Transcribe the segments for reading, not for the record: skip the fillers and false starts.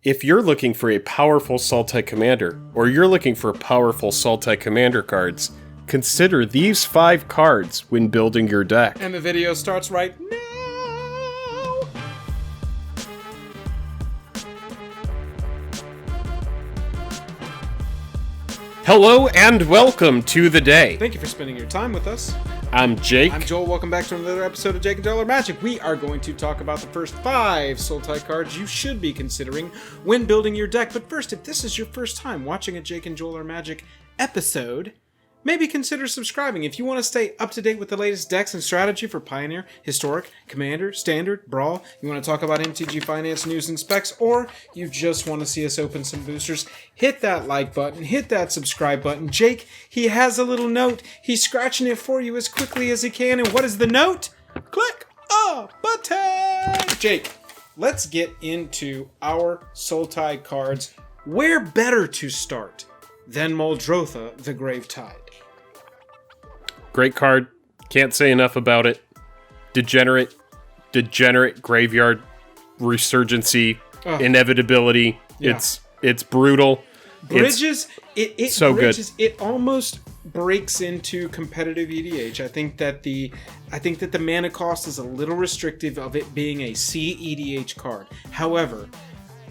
If you're looking for a powerful Sultai Commander, or you're looking for powerful Sultai Commander cards, consider these 5 cards when building your deck. And the video starts right now! Hello and welcome to the day. Thank you for spending your time with us. I'm Jake. I'm Joel. Welcome back to another episode of Jake and Joel Are Magic. We are going to talk about the first 5 Sultai cards you should be considering when building your deck. But first, if this is your first time watching a Jake and Joel Are Magic episode, maybe consider subscribing. If you want to stay up to date with the latest decks and strategy for Pioneer, Historic, Commander, Standard, Brawl, you want to talk about MTG Finance news and specs, or you just want to see us open some boosters, hit that like button, hit that subscribe button. Jake, he has a little note. He's scratching it for you as quickly as he can. And what is the note? Click a button! Jake, let's get into our Sultai cards. Where better to start than Muldrotha, the Gravetide? Great card. Can't say enough about it. Degenerate graveyard resurgency, inevitability. Yeah. It's brutal. Bridges, it so bridges, good. It almost breaks into competitive EDH. I think that the mana cost is a little restrictive of it being a C EDH card. However,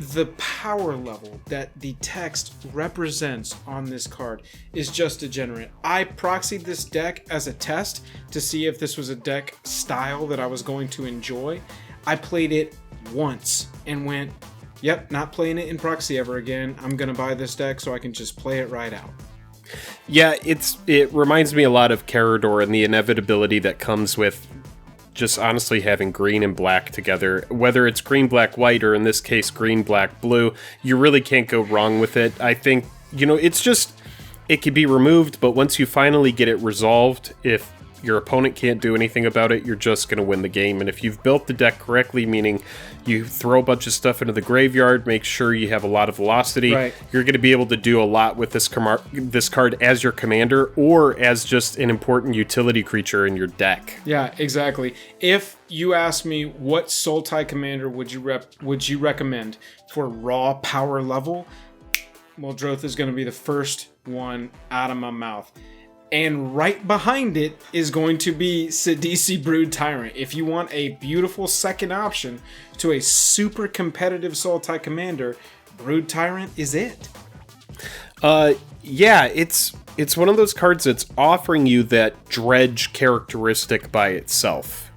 the power level that the text represents on this card is just degenerate. I proxied this deck as a test to see if this was a deck style that I was going to enjoy. I played it once and went, yep, not playing it in proxy ever again. I'm going to buy this deck so I can just play it right out. Yeah, it reminds me a lot of Carador and the inevitability that comes with just honestly having green and black together. Whether it's green, black, white, or in this case, green, black, blue, you really can't go wrong with it. I think, it can be removed, but once you finally get it resolved, if your opponent can't do anything about it, you're just going to win the game. And if you've built the deck correctly, meaning you throw a bunch of stuff into the graveyard, make sure you have a lot of velocity, right, you're going to be able to do a lot with this card as your commander or as just an important utility creature in your deck. Yeah, exactly. If you ask me what Sultai Commander would you recommend for raw power level, Muldrotha is going to be the first one out of my mouth. And right behind it is going to be Sedessa Brood Tyrant. If you want a beautiful second option to a super competitive Sultai Commander, Brood Tyrant is it. Yeah, it's one of those cards that's offering you that dredge characteristic by itself.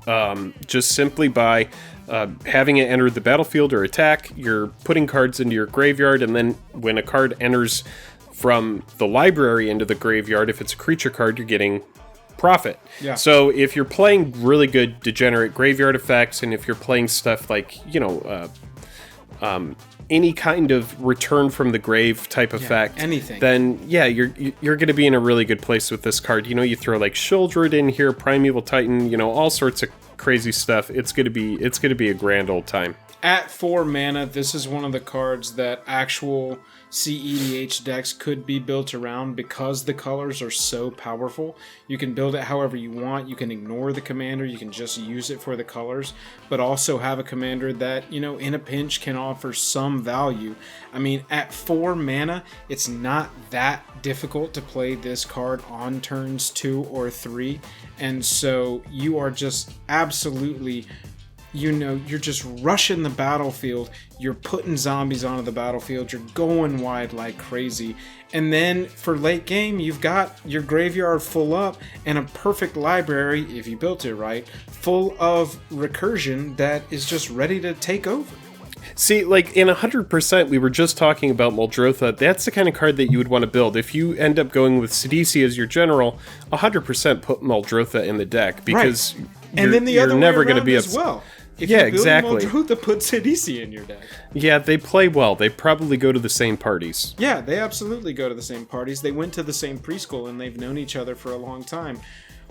Just simply by having it enter the battlefield or attack, you're putting cards into your graveyard, and then when a card enters from the library into the graveyard, if it's a creature card, you're getting profit. Yeah. So if you're playing really good degenerate graveyard effects, and if you're playing stuff like, any kind of return from the grave type effect, anything, then yeah, you're going to be in a really good place with this card. You throw like Shieldred in here, Primeval Titan, all sorts of crazy stuff. It's going to be a grand old time. At 4 mana, this is one of the cards that actual CEDH decks could be built around because the colors are so powerful. You can build it however you want. You can ignore the commander. You can just use it for the colors, but also have a commander that, in a pinch can offer some value. I mean, at 4 mana, it's not that difficult to play this card on turns 2 or 3. And so you are just absolutely... you're just rushing the battlefield, you're putting zombies onto the battlefield, you're going wide like crazy, and then for late game, you've got your graveyard full up and a perfect library, if you built it right, full of recursion that is just ready to take over. See, like in 100%, we were just talking about Muldrotha. That's the kind of card that you would want to build. If you end up going with Sedessa as your general, 100% put Muldrotha in the deck, because right. And then the other way never around going to be as well. If yeah, you build exactly. Muldrotha, put Sedessa in your deck. Yeah, they play well. They probably go to the same parties. Yeah, they absolutely go to the same parties. They went to the same preschool, and they've known each other for a long time.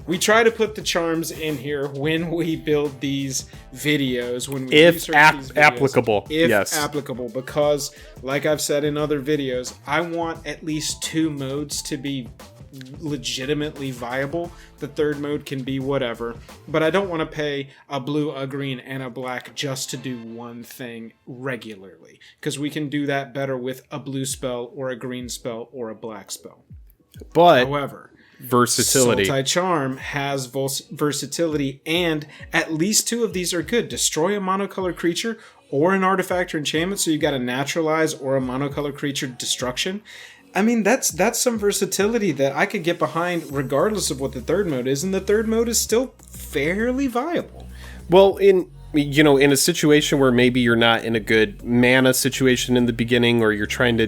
We try to put the charms in here when we build these videos, when we research these videos. Applicable. If yes. applicable, because, like I've said in other videos, I want at least 2 modes to be legitimately viable. The third mode can be whatever, but I don't want to pay a blue, a green, and a black just to do one thing regularly, because we can do that better with a blue spell or a green spell or a black spell. But however, versatility. Sultai Charm has versatility, and at least 2 of these are good. Destroy a monocolor creature or an artifact or enchantment, so you got a naturalize or a monocolor creature destruction. I mean, that's some versatility that I could get behind regardless of what the third mode is, and the third mode is still fairly viable. Well, in a situation where maybe you're not in a good mana situation in the beginning, or you're trying to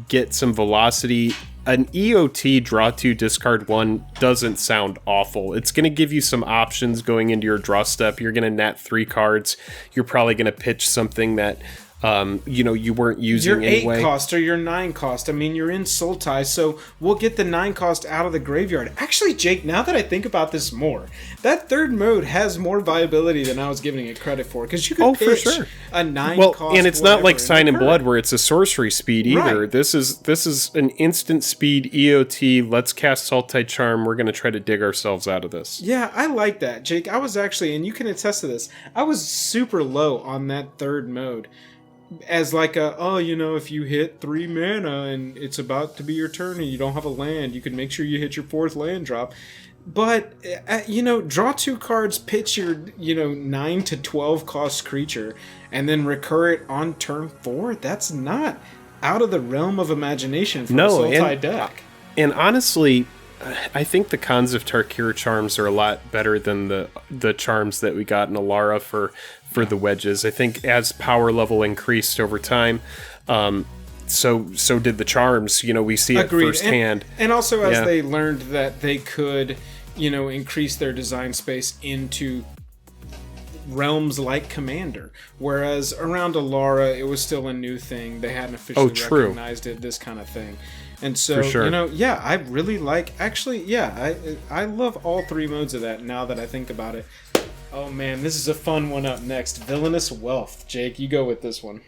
get some velocity, an EOT draw 2, discard 1 doesn't sound awful. It's going to give you some options going into your draw step. You're going to net 3 cards. You're probably going to pitch something that you weren't using anyway. Your 8 cost or your 9 cost. I mean, you're in Sultai, so we'll get the 9 cost out of the graveyard. Actually, Jake, now that I think about this more, that third mode has more viability than I was giving it credit for, because you could pitch a 9 cost. And it's not like Sign in Blood where it's a sorcery speed either. Right. This is an instant speed EOT. Let's cast Sultai Charm. We're going to try to dig ourselves out of this. Yeah, I like that, Jake. I was actually, and you can attest to this, I was super low on that third mode. As like if you hit 3 mana and it's about to be your turn and you don't have a land, you can make sure you hit your 4th land drop. But, draw 2 cards, pitch your, 9 to 12 cost creature, and then recur it on turn 4. That's not out of the realm of imagination for a Sultai deck. And honestly, I think the Khans of Tarkir charms are a lot better than the charms that we got in Alara for the wedges. I think as power level increased over time, so did the charms. We see it firsthand. And also as they learned that they could, increase their design space into realms like Commander. Whereas around Alara, it was still a new thing. They hadn't officially recognized it, this kind of thing. And so, I really like... Actually, I love all 3 modes of that now that I think about it. Oh, man, this is a fun one up next. Villainous Wealth. Jake, you go with this one.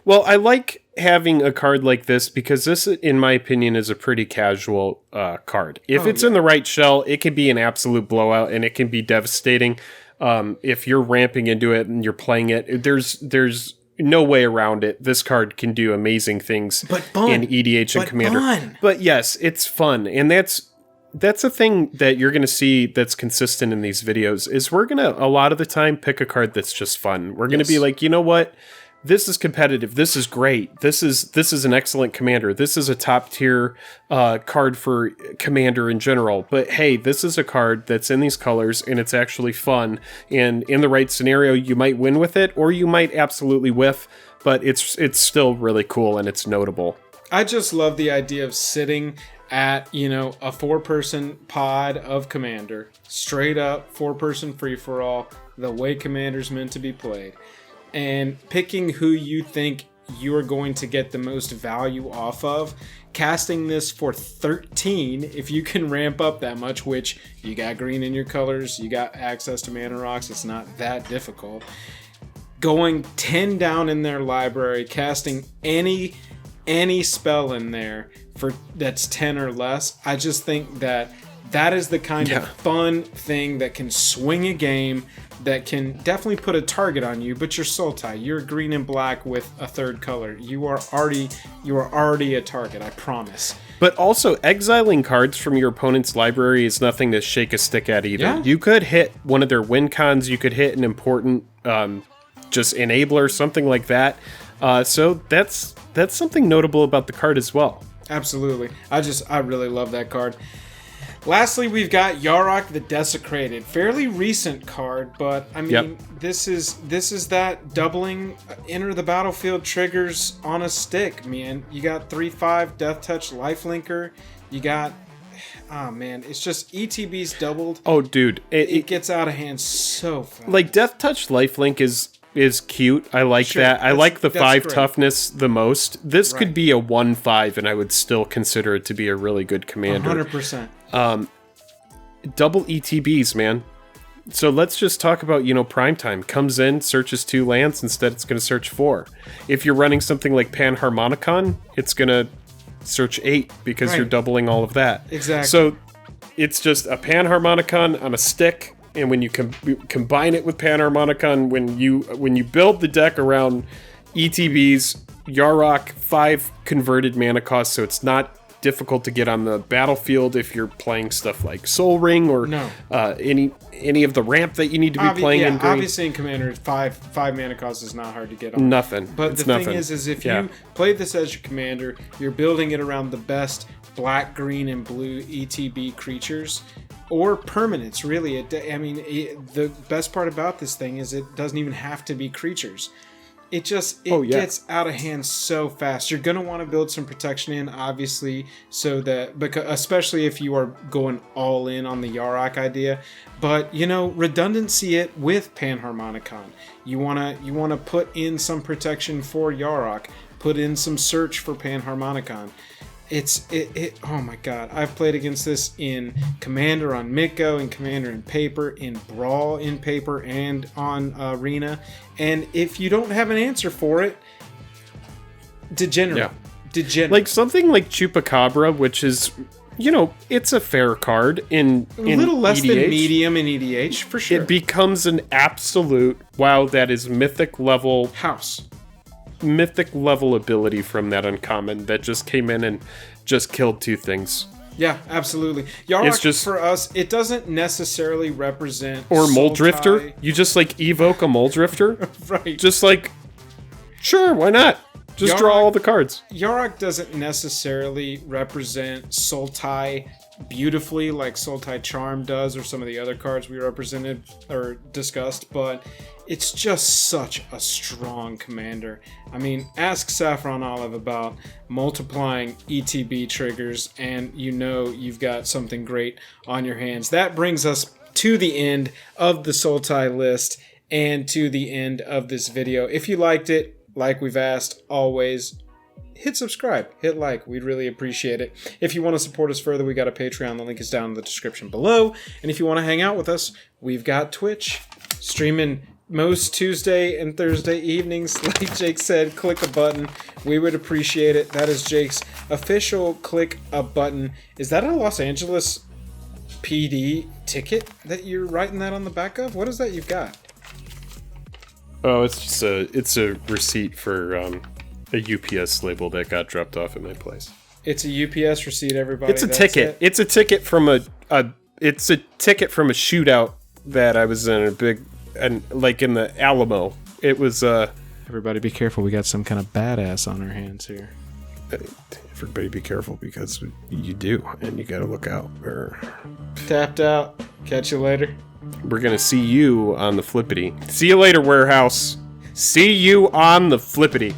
Well, I like having a card like this because this, in my opinion, is a pretty casual card. If it's in the right shell, it can be an absolute blowout, and it can be devastating. If you're ramping into it and you're playing it, there's no way around it. This card can do amazing things in EDH and Commander. Fun. But yes, it's fun. And that's a thing that you're going to see that's consistent in these videos is we're going to, a lot of the time, pick a card that's just fun. We're going to be like, you know what? This is competitive. This is great. This is an excellent commander. This is a top tier card for Commander in general. But hey, this is a card that's in these colors and it's actually fun. And in the right scenario, you might win with it, or you might absolutely whiff. But it's still really cool and it's notable. I just love the idea of sitting at a 4-person pod of Commander, straight up 4-person free for all, the way Commander's meant to be played. And picking who you think you're going to get the most value off of, casting this for 13, if you can ramp up that much, which you got green in your colors, you got access to mana rocks, it's not that difficult. Going 10 down in their library, casting any spell in there that's 10 or less, I just think that is the kind of fun thing that can swing a game, that can definitely put a target on you. But you're Sultai, you're green and black with a third color. You are already a target, I promise. But also, exiling cards from your opponent's library is nothing to shake a stick at either. Yeah. You could hit one of their win cons, you could hit an important just enabler, something like that. So that's something notable about the card as well. Absolutely. I really love that card. Lastly, we've got Yarok the Desecrated. Fairly recent card, but I mean, this is that doubling enter the battlefield triggers on a stick, man. You got 3/5 Death Touch Lifelinker. You got it's just ETB's doubled. Oh, dude, it gets out of hand so fast. Like Death Touch Lifelink is cute. I like that. I like the 5 great. Toughness the most. This could be a 1/5, and I would still consider it to be a really good commander. 100%. Double ETBs, man. So let's just talk about, Primetime. Comes in, searches 2 lands. Instead, it's going to search 4. If you're running something like Panharmonicon, it's going to search 8 because you're Right. doubling all of that. Exactly. So it's just a Panharmonicon on a stick, and when you combine it with Panharmonicon, when you build the deck around ETBs, Yarok 5 converted mana cost, so it's not difficult to get on the battlefield if you're playing stuff like Soul Ring or any of the ramp that you need to be playing in green. Obviously in Commander, five mana cost is not hard to get on. Nothing. But it's the nothing. thing is if you play this as your Commander, you're building it around the best black, green, and blue ETB creatures or permanents. Really, the best part about this thing is it doesn't even have to be creatures. It gets out of hand so fast. You're gonna want to build some protection in, obviously, so that especially if you are going all in on the Yarok idea. But redundancy it with Panharmonicon. You wanna put in some protection for Yarok. Put in some search for Panharmonicon. Oh my god, I've played against this in Commander on Miko, in Commander in Paper, in Brawl in Paper, and on Arena. And if you don't have an answer for it, degenerate. Like something like Chupacabra, which is, it's a fair card in a little less EDH. than medium in EDH, for sure. It becomes an absolute, wow, that is mythic level ability from that uncommon that just came in and just killed 2 things. Yeah, absolutely. Yarok, for us, it doesn't necessarily represent or Mole Sultai. Drifter. You just evoke a Mole Drifter. Right. Just sure, why not? Just draw all the cards. Yarok doesn't necessarily represent Sultai beautifully like Sultai Charm does or some of the other cards we represented or discussed, but it's just such a strong commander. Ask Saffron Olive about multiplying ETB triggers and you've got something great on your hands. That brings us to the end of the Sultai list and to the end of this video. If you liked it, like we've asked always, hit subscribe, hit like. We'd really appreciate it. If you want to support us further, we got a Patreon. The link is down in the description below. And if you want to hang out with us, we've got Twitch streaming most Tuesday and Thursday evenings. Like Jake said, click a button. We would appreciate it. That is Jake's official click a button. Is that a Los Angeles PD ticket that you're writing that on the back of? What is that you've got? Oh, it's a receipt for a UPS label that got dropped off at my place. It's a UPS receipt, everybody. It's a ticket. It's a ticket from a shootout that I was in in the Alamo. It was Everybody be careful, we got some kind of badass on our hands here. Everybody be careful because you do, and you gotta look out. Tapped out. Catch you later. We're gonna see you on the flippity. See you later, warehouse. See you on the flippity.